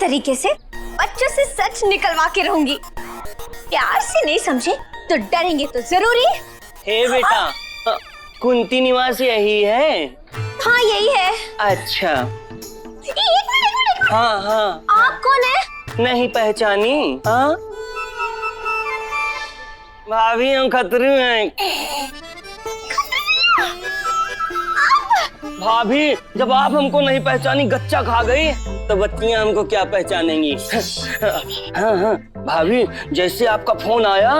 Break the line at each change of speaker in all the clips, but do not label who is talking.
तरीके से बच्चों से सच निकलवा के रहूंगी। प्यार से नहीं समझे तो डरेंगे तो जरूरी।
हे बेटा, कुंती निवास यही है?
हाँ यही है।
अच्छा।
एक मिनट।
हाँ हाँ।
आप कौन है?
नहीं पहचानी? हाँ भाभी, हम खतरे में। भाभी, जब आप हमको नहीं पहचानी, गच्चा खा गई, तो बच्चियां हमको क्या पहचानेंगी? हाँ हाँ भाभी, जैसे आपका फोन आया,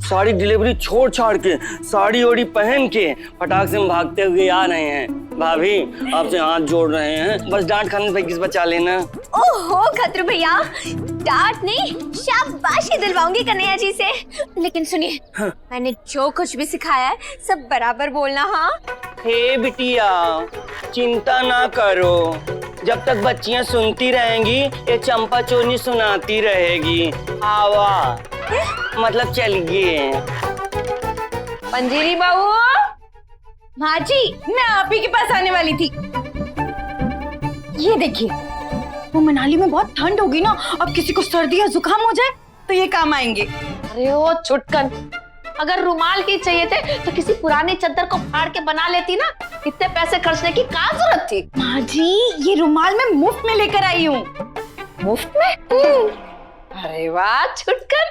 सारी डिलीवरी छोड़ छाड़ के, साड़ी ओड़ी पहन के फटाक से हम भागते हुए आ रहे हैं। भाभी, आपसे हाथ जोड़ रहे हैं, बस डांट खाने से किस बचा लेना।
ओहो खतरू भैया, डांट नहीं शाबाशी दिलवाऊंगी कन्हैया जी से। लेकिन सुनिए,
हाँ।
मैंने जो कुछ भी सिखाया है सब बराबर बोलना। हाँ
हे बिटिया, चिंता ना करो, जब तक बच्चियां सुनती रहेंगी ये चंपा चोरनी सुनाती रहेगी। आवा मतलब चलिए।
पंजीरी बहू।
माँ जी,
मैं आप ही के पास आने वाली थी। ये देखिए, वो मनाली में बहुत ठंड होगी ना, अब किसी को सर्दी या जुकाम हो जाए तो ये काम आएंगे।
अरे ओ छुटकन, अगर रुमाल की चाहिए थे तो किसी पुरानी चादर को फाड़ के बना लेती ना, इतने पैसे खर्चने की क्या जरूरत थी?
माँ जी, ये रुमाल मैं मुफ्त में लेकर आई हूँ।
मुफ्त में? अरे वाह छुटकन,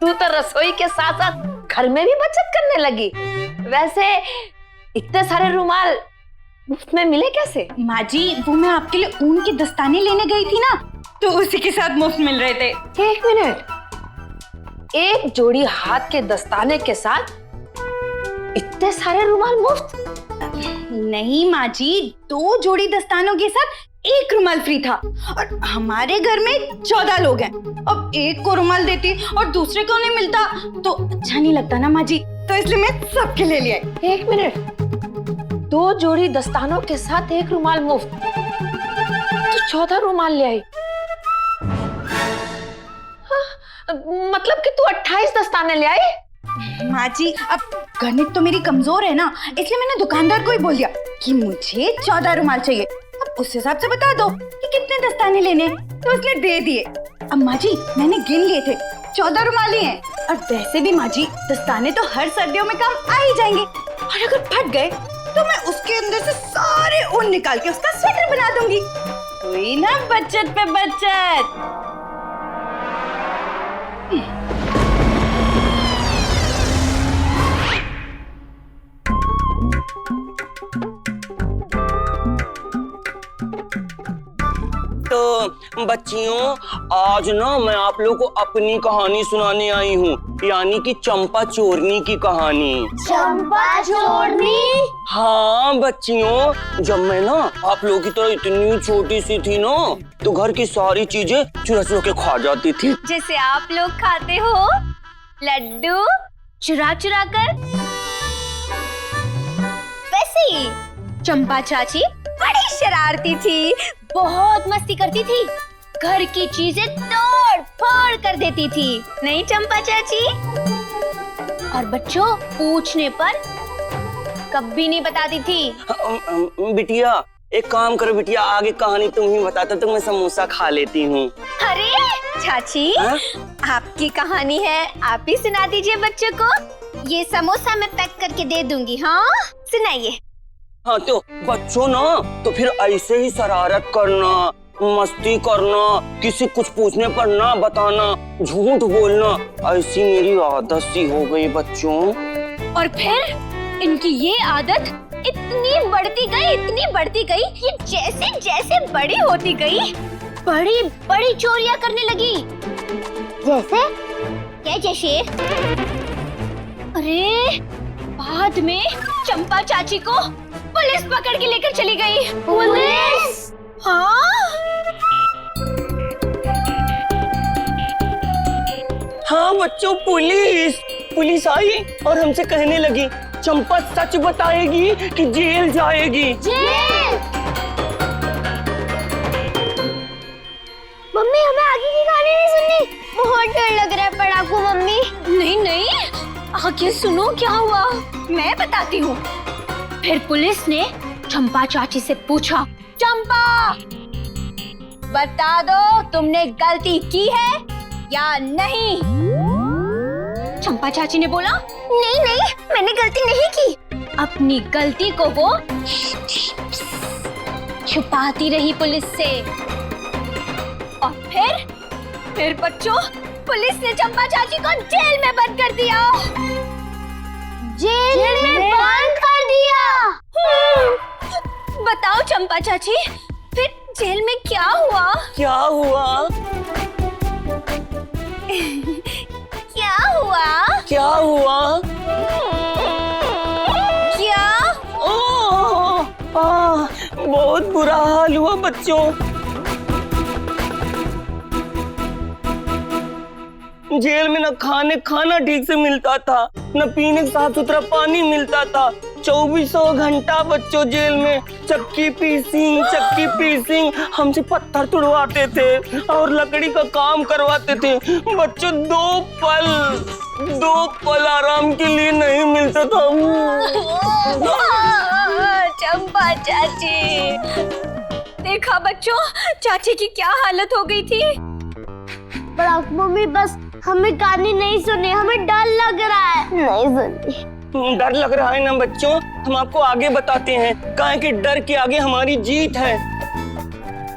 तू तो रसोई के साथ साथ घर में भी बचत करने लगी। वैसे इतने सारे रुमाल मुफ्त में मिले कैसे?
माँ जी, वो मैं आपके लिए ऊन के दस्ताने लेने गई थी ना, तो उसी के साथ मुफ्त मिल रहे थे।
एक मिनट, एक जोड़ी हाथ के दस्ताने के साथ इतने सारे रुमाल मुफ्त?
नहीं माँ जी, 2 जोड़ी दस्तानों के साथ 1 रुमाल फ्री था, और हमारे घर में 14 लोग हैं। अब एक को रुमाल देती और दूसरे को नहीं मिलता तो अच्छा नहीं लगता ना माँ जी, तो इसलिए मैं सबके ले लिया।
एक मिनट, 2 जोड़ी दस्तानों के साथ 1 रुमाल मुफ्त, तो 14 रुमाल ले आई। मतलब कि तू 28 दस्ताने ले आई?
माँ जी, अब गणित तो मेरी कमजोर है ना, इसलिए मैंने दुकानदार को ही बोल दिया कि मुझे 14 रुमाल चाहिए। अब उस हिसाब से बता दो कि कितने दस्ताने लेने, तो उसने दे दिए। अब माँ जी, मैंने गिन लिए थे, 14 रुमाल ही हैं। और वैसे भी माँ जी, दस्ताने तो हर सर्दियों में काम आ ही जाएंगे, और अगर फट गए तो मैं उसके अंदर से सारे ऊन निकाल के उसका स्वेटर बना दूंगी। हुई ना बचत पे बचत।
तो बच्चियों, आज ना मैं आप लोगों को अपनी कहानी सुनाने आई हूँ, यानी कि चंपा चोरनी की कहानी।
चंपा चोरनी?
हाँ बच्चियों, जब मैं ना आप लोगों की तरह इतनी छोटी सी थी ना, तो घर की सारी चीजें चुरा चुरा के खा जाती थी।
जैसे आप लोग खाते हो लड्डू चुरा चुरा कर, वैसे ही चंपा चाची बड़ी शरारती थी, बहुत मस्ती करती थी, घर की चीजें तोड़ फोड़ कर देती थी, नहीं चंपा चाची? और बच्चों, पूछने पर कभी नहीं बताती थी।
बिटिया एक काम करो बिटिया, आगे कहानी तुम ही बताते तो मैं समोसा खा लेती हूँ।
अरे चाची, आपकी कहानी है, आप ही सुना दीजिए बच्चों को। ये समोसा मैं पैक करके दे दूंगी। हाँ सुनाइए।
हाँ तो बच्चों ना, तो फिर ऐसे ही शरारत करना, मस्ती करना, किसी कुछ पूछने पर ना बताना, झूठ बोलना, ऐसी मेरी आदत सी हो गई बच्चों।
और फिर इनकी ये आदत इतनी बढ़ती गई कि जैसे जैसे बड़ी होती गई, बड़ी बड़ी चोरियां करने लगी। जैसे क्या? जैसे अरे बाद में चंपा चाची को पुलिस पकड़ के लेकर चली गई। पुलिस?
हाँ बच्चों, पुलिस आई और हमसे कहने लगी चंपा सच बताएगी कि जेल जाएगी।
जेल? मम्मी हमें आगे की कहानी नहीं सुननी, बहुत डर लग रहा है पड़ाकू मम्मी। नहीं, आगे सुनो क्या हुआ, मैं बताती हूँ। फिर पुलिस ने चंपा चाची से पूछा, चंपा बता दो तुमने गलती की है या नहीं। चंपा चाची ने बोला नहीं नहीं मैंने गलती नहीं की। अपनी गलती को वो छुपाती रही पुलिस से। और फिर बच्चों पुलिस ने चंपा चाची को जेल में बंद कर दिया। जेल में बंद कर दिया। बताओ चंपा चाची फिर जेल में क्या हुआ?
क्या हुआ?
क्या हुआ?
क्या हुआ?
क्या?
बहुत बुरा हाल हुआ बच्चों। जेल में न खाना ठीक से मिलता था, न पीने का साफ सुथरा पानी मिलता था। 2400 घंटा बच्चों जेल में चक्की पीसिंग हमसे पत्थर तुड़वाते थे और लकड़ी का काम करवाते थे। बच्चों 2 पल आराम के लिए नहीं मिलता था।
चंपा चाची देखा बच्चों चाची की क्या हालत हो गई थी।
पर मम्मी बस हमें कहानी नहीं सुनी, हमें डर लग रहा है। नहीं सुनी।
डर लग रहा है ना बच्चों, हम आपको आगे बताते हैं। काहे कि डर के आगे हमारी जीत है।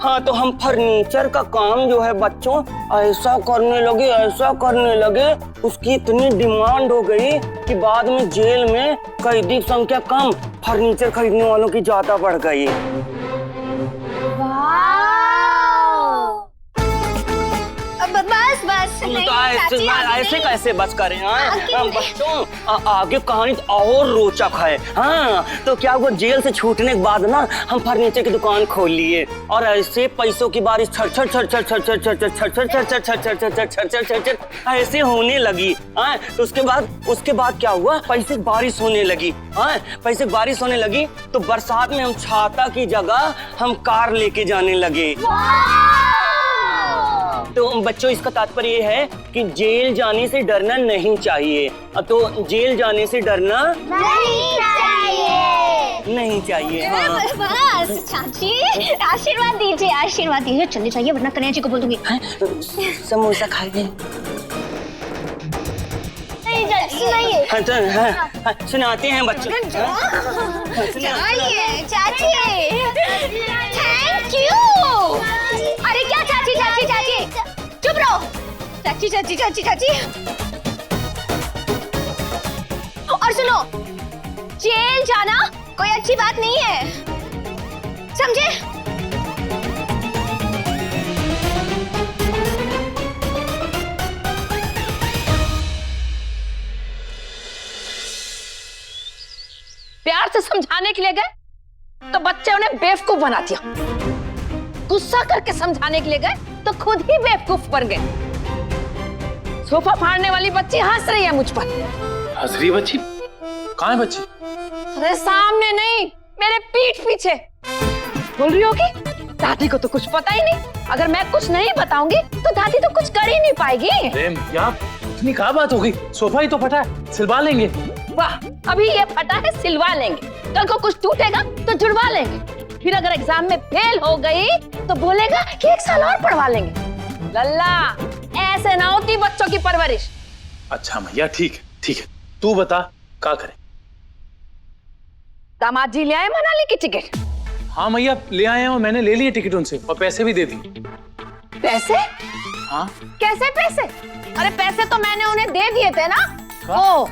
हाँ तो हम फर्नीचर का काम जो है बच्चों ऐसा करने लगे उसकी इतनी डिमांड हो गई कि बाद में जेल में कैदी की संख्या कम, फर्नीचर खरीदने वालों की ज्यादा बढ़ गई।
बस नहीं
तो ऐसे कैसे बस करें? बच्चों आगे कहानी और रोचक है। हाँ तो क्या वो जेल से छूटने के बाद ना हम फर्नीचर की दुकान खोल लिए और ऐसे पैसों की बारिश ऐसे होने लगी। हाँ तो उसके बाद क्या हुआ? पैसे की बारिश होने लगी। हाँ पैसे की बारिश होने लगी तो बरसात में हम छाता की जगह हम कार लेके जाने लगे। तो बच्चों इसका तात्पर्य है कि जेल जाने से डरना नहीं चाहिए। तो जेल जाने से डरना नहीं चाहिए। हाँ।
बस चाची आशीर्वाद दीजिए चलनी चाहिए वरना कन्हैया जी को बोल दूंगी।
समोसा खाएंगे। हाँ तो हाँ, सुनाते हैं बच्चों।
चाची थैंक यू। अरे क्या चाची चुप रहो। चाची और सुनो जेल जाना कोई अच्छी बात नहीं है, समझे?
प्यार से समझाने के लिए गए तो बच्चे उन्हें बेवकूफ बना दिया। गुस्सा करके समझाने के लिए गए तो खुद ही बेवकूफ बन गए। सोफा फाड़ने वाली बच्ची हंस रही है मुझ पर।
हंस रही बच्ची? कहाँ है बच्ची?
अरे सामने नहीं मेरे पीठ पीछे। बोल रही होगी दादी को तो कुछ पता ही नहीं। अगर मैं कुछ नहीं बताऊंगी तो दादी तो कुछ कर ही नहीं पाएगी।
इतनी क्या बात हो गई? सोफा ही तो फटा है, सिलवा लेंगे।
वाह अभी ये फटा है सिलवा लेंगे, कल को कुछ टूटेगा तो जुड़वा लेंगे। फिर अगर एग्जाम में फेल हो गई तो बोलेगा कि 1 साल और पढ़वा लेंगे। लल्ला ऐसे ना होती बच्चों की परवरिश।
अच्छा मैया ठीक है तू बता क्या करे?
दामाद जी ले आए मनाली की टिकट?
हाँ मैया ले आए हैं, मैंने ले लिए टिकट उनसे और पैसे भी दे दिए।
पैसे?
हाँ
कैसे पैसे? अरे पैसे तो मैंने उन्हें दे दिए थे ना। ओ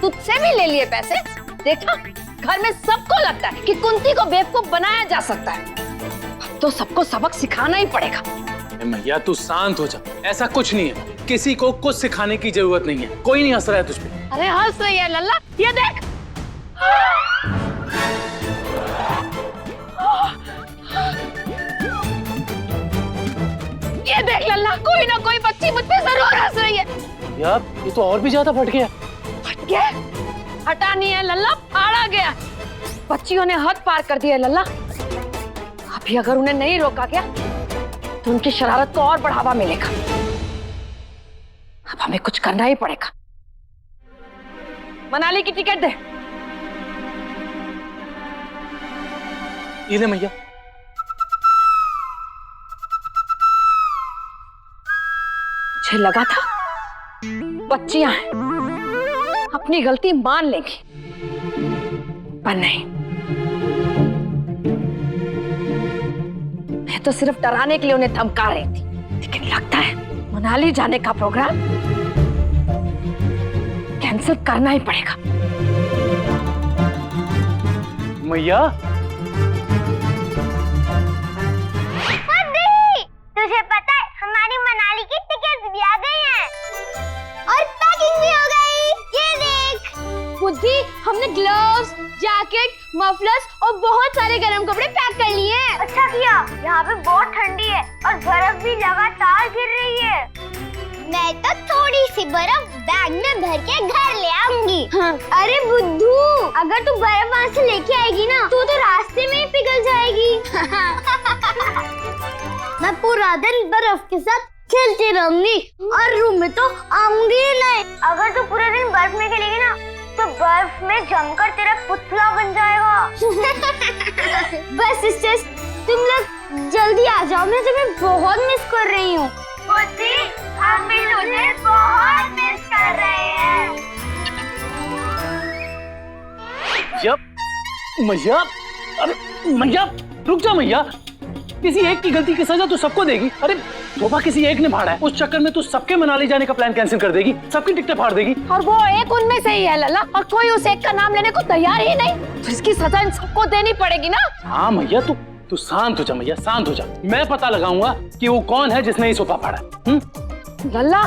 तुझसे भी ले लिए पैसे? देखा घर में सबको लगता है कि कुंती को बेवकूफ बनाया जा सकता है। अब तो सबको सबक सिखाना ही पड़ेगा।
मैया तू शांत हो जा, ऐसा कुछ नहीं है। किसी को कुछ सिखाने की जरूरत नहीं है। कोई नहीं हंस रहा है तुझ पे।
अरे हंस रही है लल्ला, ये देख। ये देख लल्ला, कोई ना कोई बच्ची मुझ पे जरूर हंस रही है।
यार ये तो और भी ज्यादा फट गया।
फट गया? हटा नहीं है लल्ला, फाड़ा गया। बच्चियों ने हद पार कर दिया लल्ला। अभी अगर उन्हें नहीं रोका गया तो उनकी शरारत को और बढ़ावा मिलेगा। अब हमें कुछ करना ही पड़ेगा। मनाली की टिकट दे।
ये ले मैया।
मुझे लगा था बच्चियां हैं, अपनी गलती मान लेंगी, पर नहीं। मैं तो सिर्फ डराने के लिए उन्हें धमका रही थी, लेकिन लगता है मनाली जाने का प्रोग्राम कैंसिल करना ही पड़ेगा।
मैया,
तुझे पता है हमारी मनाली की टिकट भी आ गई हैं और पैकिंग भी हो गई। ये देख
बुद्धि, हमने ग्लव्स, जैकेट, मफलर्स और बहुत सारे गर्म कपड़े पैक कर लिए हैं।
अच्छा किया, यहाँ पे बहुत ठंडी है और बर्फ भी लगातार गिर रही है। मैं तो थोड़ी सी बर्फ बैग में भर के घर ले आऊंगी। हाँ। अरे बुद्धू, अगर तू बर्फ वहाँ से लेके आएगी ना तो रास्ते में ही पिघल जाएगी। मैं पूरा दिन बर्फ के साथ खेलती रहूंगी और रूम में तो आऊंगी ही नहीं। अगर तू पूरे दिन बर्फ में खेलेगी ना तो बर्फ में जमकर तेरा पुतला बन जाएगा। बस सिस्टर्स, तुम लोग जल्दी आ जाओ, मैं तुम्हें बहुत मिस कर रही हूँ। हम भी तुझे बहुत मिस कर रहे हैं।
मैया, अरे मैया रुक जा मैया, किसी एक की गलती की सजा तो सबको देगी। अरे तोबा किसी एक ने फाड़ा है, उस चक्कर में तू सबके मनाली जाने का प्लान कैंसिल कर देगी, सबकी टिकटें फाड़ देगी।
और वो एक उनमें से ही है लला, और कोई उस एक का नाम लेने को तैयार ही नहीं, तो इसकी सजा इन सबको देनी पड़ेगी ना।
हाँ मैया, तू शांत हो जा मैया, शांत हो जा। मैं पता लगाऊंगा कि वो कौन है जिसने ये सोफा फाड़ा।
लल्ला,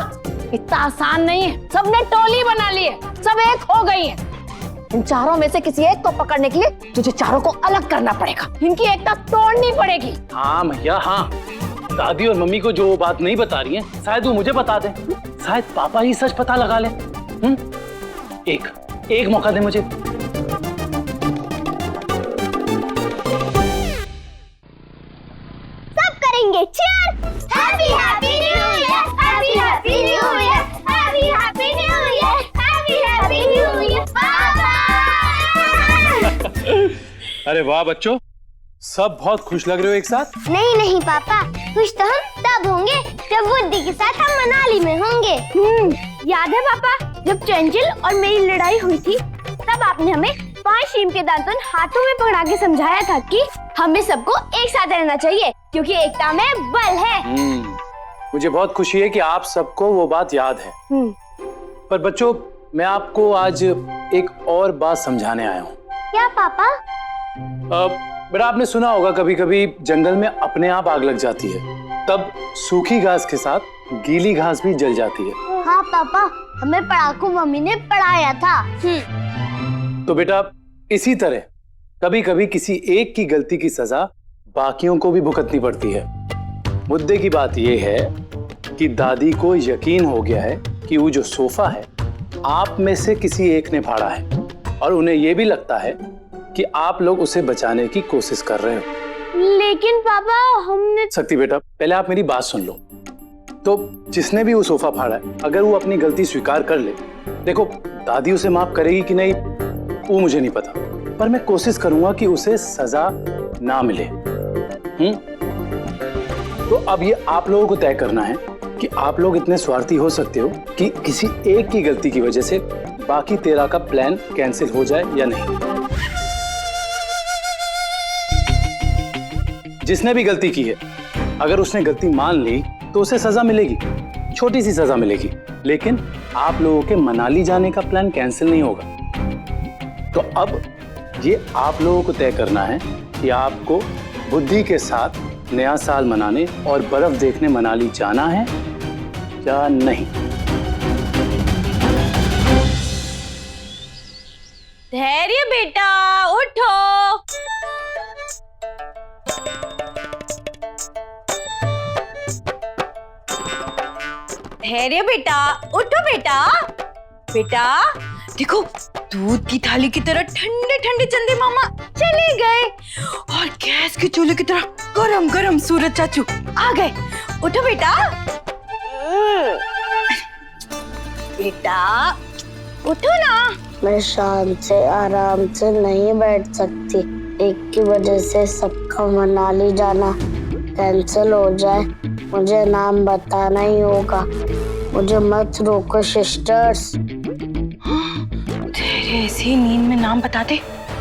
इतना आसान नहीं है, सबने टोली बना ली है, सब एक हो गई है। इन चारों में से किसी एक को पकड़ने के लिए तुझे चारों को अलग करना पड़ेगा, इनकी एकता तोड़नी पड़ेगी।
हाँ मैया, हाँ। दादी और मम्मी को जो वो बात नहीं बता रही है, शायद वो मुझे बता दे, शायद पापा ही सच पता लगा ले। एक मौका दे मुझे।
सब करेंगे cheer. Happy happy new year, happy happy new year, happy happy new year, happy happy new year.
अरे वाह बच्चों, सब बहुत खुश लग रहे हो एक साथ।
नहीं नहीं पापा, खुश तो हम तब होंगे जब बुद्धि के साथ हम मनाली में होंगे। याद है पापा, जब चंचल और मेरी लड़ाई हुई थी तब आपने हमें 5 शीम के दातुन हाथों में पकड़ा के समझाया था कि हमें सबको एक साथ रहना चाहिए क्योंकि एकता में बल है।
मुझे बहुत खुशी है कि आप सबको वो बात याद है। पर बच्चों, मैं आपको आज एक और बात समझाने आया हूँ।
क्या पापा?
बेटा, आपने सुना होगा कभी कभी जंगल में अपने आप आग लग जाती है, तब सूखी घास के साथ गीली घास भी जल जाती है।
हाँ पापा, हमें पढ़ाकू मम्मी ने पढ़ाया था।
तो बेटा, इसी तरह कभी कभी किसी एक की गलती की सजा बाकियों को भी भुगतनी पड़ती है। मुद्दे की बात यह है कि दादी को यकीन हो गया है कि वो जो सोफा है आप में से किसी एक ने फाड़ा है, और उन्हें यह भी लगता है कि आप लोग उसे बचाने की कोशिश कर रहे हो।
लेकिन पापा, हमने...
शक्ति बेटा, पहले आप मेरी बात सुन लो। तो जिसने भी वो सोफा फाड़ा है, अगर वो अपनी गलती स्वीकार कर ले, देखो दादी उसे माफ करेगी कि नहीं वो मुझे नहीं पता, पर मैं कोशिश करूंगा कि उसे सजा ना मिले। तो अब ये आप लोगों को तय करना है कि आप लोग इतने स्वार्थी हो सकते हो कि किसी एक की गलती की वजह से बाकी 13 का प्लान कैंसिल हो जाए या नहीं। जिसने भी गलती की है, अगर उसने गलती मान ली तो उसे सजा मिलेगी, छोटी सी सजा मिलेगी, लेकिन आप लोगों के मनाली जाने का प्लान कैंसिल नहीं होगा। तो अब ये आप लोगों को तय करना है कि आपको बुद्धि के साथ नया साल मनाने और बर्फ देखने मनाली जाना है या नहीं।
धैर्य बेटा, उठो। धैर्य बेटा, उठो बेटा। बेटा देखो, दूध की थाली की तरह ठंडे ठंडे चंदे मामा चले गए और गैस के चूल्हे की तरह गरम गरम सूरज चाचू आ गए। उठो बेटा। बेटा उठो ना।
मैं शांत से आराम से नहीं बैठ सकती। एक की वजह से सबका मनाली जाना कैंसिल हो जाए, मुझे नाम बताना ही होगा। मुझे मत रोको सिस्टर्स।
तेरे ऐसे ही नींद में नाम बता दे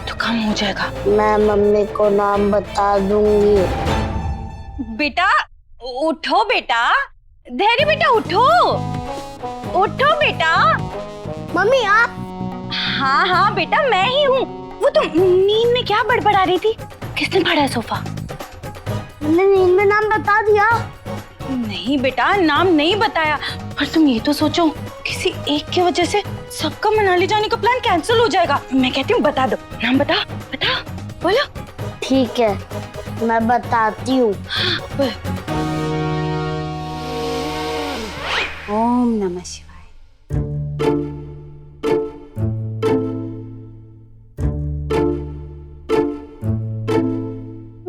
तो काम हो जाएगा।
मैं मम्मी को नाम बता दूंगी।
बेटा उठो बेटा, धैर्य बेटा उठो, उठो बेटा।
मम्मी आप?
हाँ हाँ बेटा मैं ही हूँ। वो तुम नींद में क्या बड़बड़ा रही थी? किसने फाड़ा है सोफा?
मैंने नींद में नाम बता दिया।
नहीं बेटा नाम नहीं बताया, पर तुम ये तो सोचो किसी एक की वजह से सबका मनाली जाने का प्लान कैंसिल हो जाएगा। मैं कहती हूँ बता दो, नाम बता बता, बोलो।
ठीक है मैं बताती हूँ।
ओम नमः शिवाय।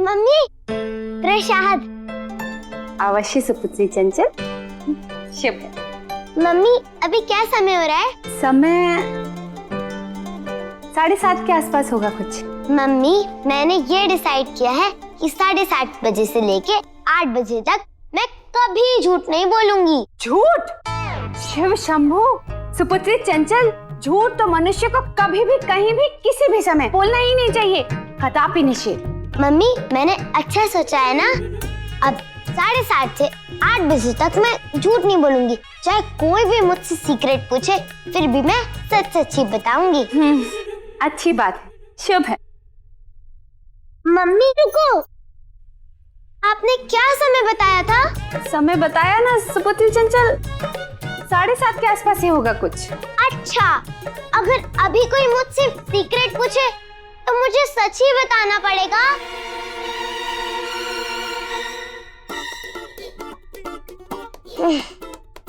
मम्मी प्रसाद।
अवश्य सुपुत्री चंचल। शुभ है।
मम्मी अभी क्या समय हो रहा है?
समय 7:30 के आसपास होगा कुछ।
मम्मी मैंने ये डिसाइड किया है कि 7:30 बजे से लेके 8 बजे तक मैं कभी झूठ नहीं बोलूंगी।
झूठ? शिव शंभू सुपुत्री चंचल, झूठ तो मनुष्य को कभी भी कहीं भी किसी भी समय बोलना ही नहीं चाहिए, कदापि निषेध।
मम्मी मैंने अच्छा सोचा है ना, अब 7:30 से 8 बजे तक मैं झूठ नहीं बोलूंगी। चाहे कोई भी मुझसे सीक्रेट पूछे फिर भी मैं सच सच ही बताऊंगी।
अच्छी बात है, शुभ है।
मम्मी रुको, आपने क्या समय बताया था?
समय बताया ना सुपुत्री चंचल, 7:30 के आसपास ही होगा कुछ।
अच्छा अगर अभी कोई मुझसे सीक्रेट पूछे तो मुझे सच ही बताना पड़ेगा।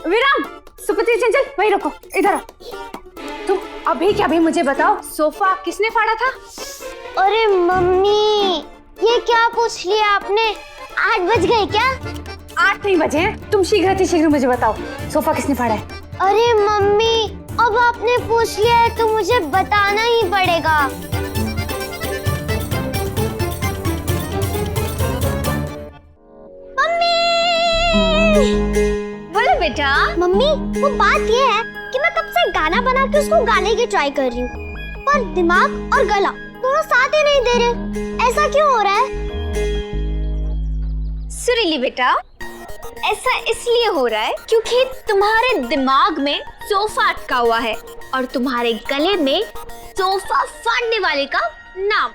विराम, सुपुत्री चंचल वहीं रुको, इधर आओ। तुम अभी क्या भी मुझे बताओ, सोफा किसने फाड़ा था?
अरे मम्मी ये क्या पूछ लिया आपने? 8 बज गए क्या?
8 नहीं बजे हैं, तुम शीघ्र मुझे बताओ सोफा किसने फाड़ा है?
अरे मम्मी अब आपने पूछ लिया है तो मुझे बताना ही पड़ेगा।
बोलो बेटा।
मम्मी वो बात ये है कि मैं कब से गाना बना के उसको गाने की ट्राई कर रही हूँ, पर दिमाग और गला दोनों साथ ही नहीं दे रहे। ऐसा क्यों हो रहा है?
सुरीली बेटा, ऐसा इसलिए हो रहा है क्योंकि तुम्हारे दिमाग में सोफा अटका हुआ है और तुम्हारे गले में सोफा फाड़ने वाले का नाम।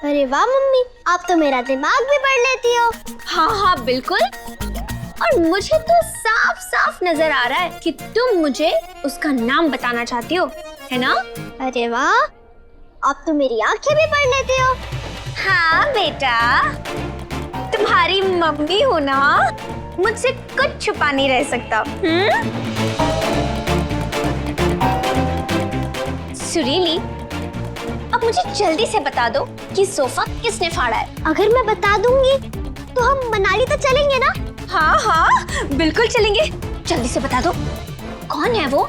अरे वाह मम्मी, आप तो मेरा दिमाग भी पढ़ लेती हो।
हाँ हाँ बिल्कुल, और मुझे तो साफ साफ नजर आ रहा है कि तुम मुझे उसका नाम बताना चाहती हो, है ना?
अरे वाह, आप तो मेरी आंखें भी पढ़ लेते हो।
हाँ बेटा, तुम्हारी मम्मी हो ना, मुझसे कुछ छुपा नहीं रह सकता। सुरीली, अब मुझे जल्दी से बता दो कि सोफा किसने फाड़ा है।
अगर मैं बता दूंगी तो हम मनाली तो चलेंगे ना?
हाँ हाँ बिल्कुल चलेंगे, जल्दी से बता दो कौन है वो।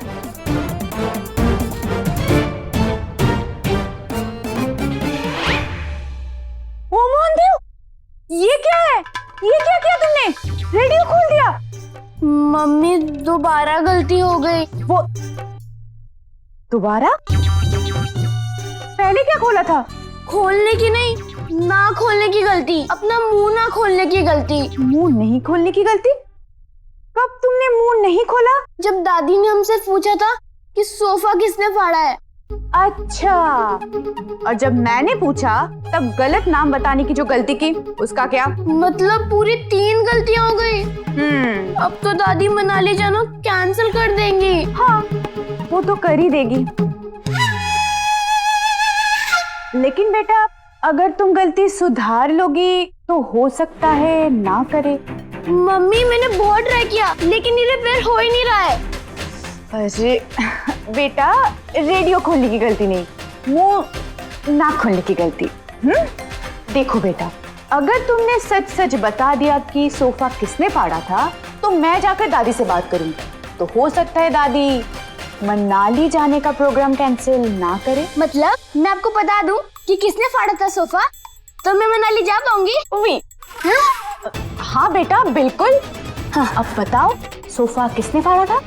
ओ मोहन देव, ये क्या है? ये क्या किया तुमने? रेडियो खोल दिया।
मम्मी दोबारा गलती हो गई।
वो दोबारा? पहले क्या खोला था?
खोलने की नहीं, ना खोलने की गलती। अपना मुंह ना खोलने की गलती।
मुंह नहीं खोलने की गलती? कब तुमने मुंह नहीं खोला?
जब दादी ने हमसे पूछा था कि सोफा किसने फाड़ा है।
अच्छा, और जब मैंने पूछा तब गलत नाम बताने की जो गलती की उसका क्या?
मतलब पूरी 3 गलतियां हो गई। अब तो दादी मनाली जाना कैंसिल कर देंगी।
हाँ, वो तो कर ही देगी। लेकिन बेटा, अगर तुम गलती सुधार लोगी तो हो सकता है ना करे।
मम्मी मैंने बहुत ट्राई किया लेकिन ये रिपेयर हो ही नहीं रहा है।
अरे बेटा, रेडियो खोलने की गलती नहीं, मुंह ना खोलने की गलती। देखो बेटा, अगर तुमने सच सच बता दिया कि सोफा किसने फाड़ा था तो मैं जाकर दादी से बात करूंगी, तो हो सकता है दादी मनाली जाने का प्रोग्राम कैंसिल ना करे।
मतलब मैं आपको बता दूं कि किसने फाड़ा था सोफा तो मैं मनाली जा पाऊंगी?
हाँ बेटा बिल्कुल। हाँ, अब बताओ
सोफा किसने फाड़ा था?